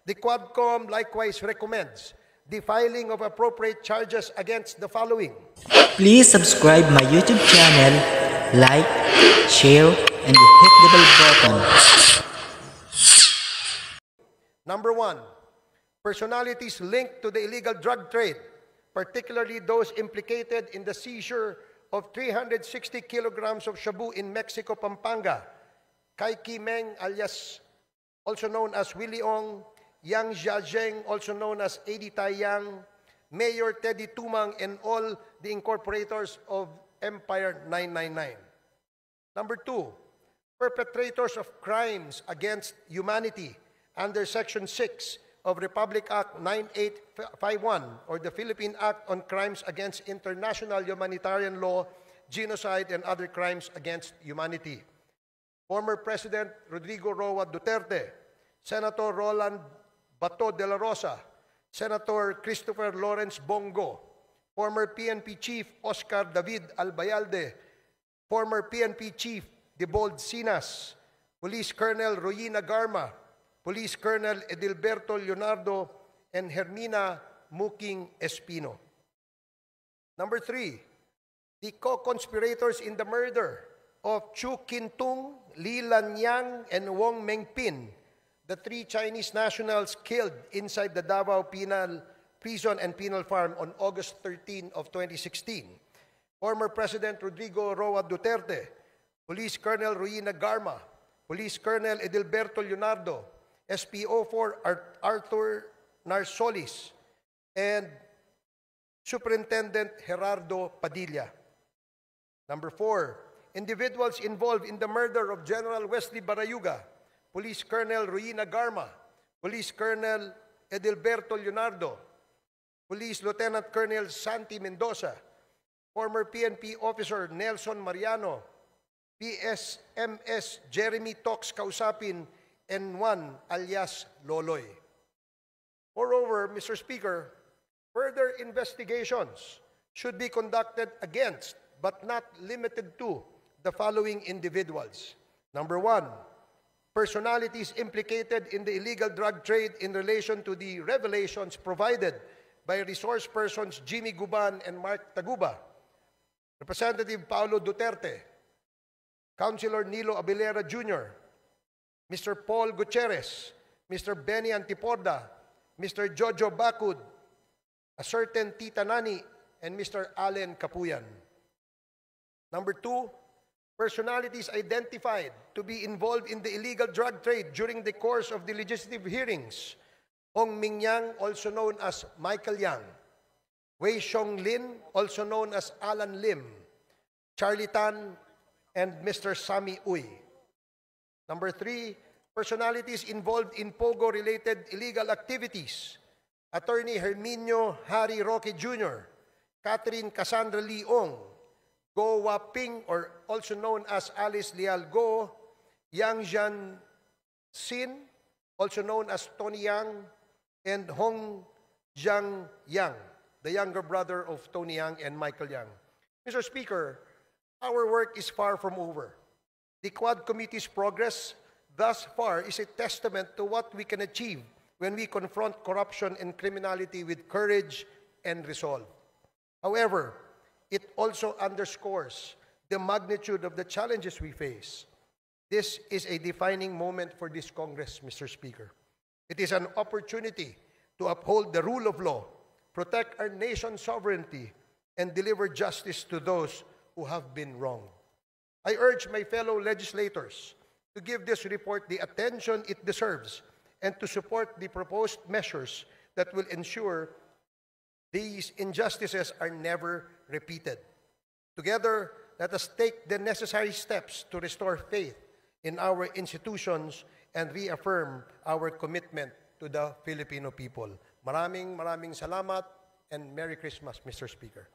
The Quadcom likewise recommends the filing of appropriate charges against the following. Please subscribe my YouTube channel, like, share, and hit the bell button. Number 1, personalities linked to the illegal drug trade, particularly those implicated in the seizure of 360 kilograms of shabu in Mexico, Pampanga. Kai Meng, alias also known as Willie Ong, Yang Jiazheng, also known as Eddie Tai Yang, Mayor Teddy Tumang, and all the incorporators of Empire 999. Number 2, perpetrators of crimes against humanity under Section 6 of Republic Act 9851 or the Philippine Act on Crimes Against International Humanitarian Law, Genocide, and Other Crimes Against Humanity. Former President Rodrigo Roa Duterte, Senator Roland Bato de la Rosa, Senator Christopher Lawrence Bongo, former PNP Chief Oscar David Albayalde, former PNP Chief Debold Sinas, Police Colonel Royina Garma, Police Colonel Edilberto Leonardo, and Hermina Muking Espino. Number 3, the co-conspirators in the murder of Chu Kintung, Li Lanyang, and Wong Mengpin, the 3 Chinese nationals killed inside the Davao Penal Prison and Penal Farm on August 13 of 2016. Former President Rodrigo Roa Duterte, Police Colonel Royina Garma, Police Colonel Edilberto Leonardo, SPO4 Arthur Narsolis, and Superintendent Gerardo Padilla. Number 4, individuals involved in the murder of General Wesley Barayuga, Police Colonel Royina Garma, Police Colonel Edilberto Leonardo, Police Lieutenant Colonel Santi Mendoza, former PNP officer Nelson Mariano, PSMS Jeremy Tox Kausapin, and 1 alias Loloy. Moreover, Mr. Speaker, further investigations should be conducted against, but not limited to, the following individuals. Number 1, personalities implicated in the illegal drug trade in relation to the revelations provided by resource persons Jimmy Guban and Mark Taguba, Representative Paulo Duterte, Councilor Nilo Abilera Jr., Mr. Paul Gutierrez, Mr. Benny Antiporda, Mr. Jojo Bacud, a certain Tita Nani, and Mr. Allen Capuyan. Number 2, personalities identified to be involved in the illegal drug trade during the course of the legislative hearings: Hong Ming Yang, also known as Michael Yang; Wei Xiong Lin, also known as Alan Lim; Charlie Tan, and Mr. Sammy Uy. Number 3, personalities involved in POGO-related illegal activities: Attorney Herminio Harry Roque Jr., Catherine Cassandra Leong, Go Waping, or also known as Alice Leal Go, Yang Jian Sin, also known as Tony Yang, and Hong Jiang Yang, the younger brother of Tony Yang and Michael Yang. Mr. Speaker, our work is far from over. The Quad Committee's progress thus far is a testament to what we can achieve when we confront corruption and criminality with courage and resolve. However, it also underscores the magnitude of the challenges we face. This is a defining moment for this Congress, Mr. Speaker. It is an opportunity to uphold the rule of law, protect our nation's sovereignty, and deliver justice to those who have been wronged. I urge my fellow legislators to give this report the attention it deserves and to support the proposed measures that will ensure these injustices are never repeated. Together, let us take the necessary steps to restore faith in our institutions and reaffirm our commitment to the Filipino people. Maraming salamat and Merry Christmas, Mr. Speaker.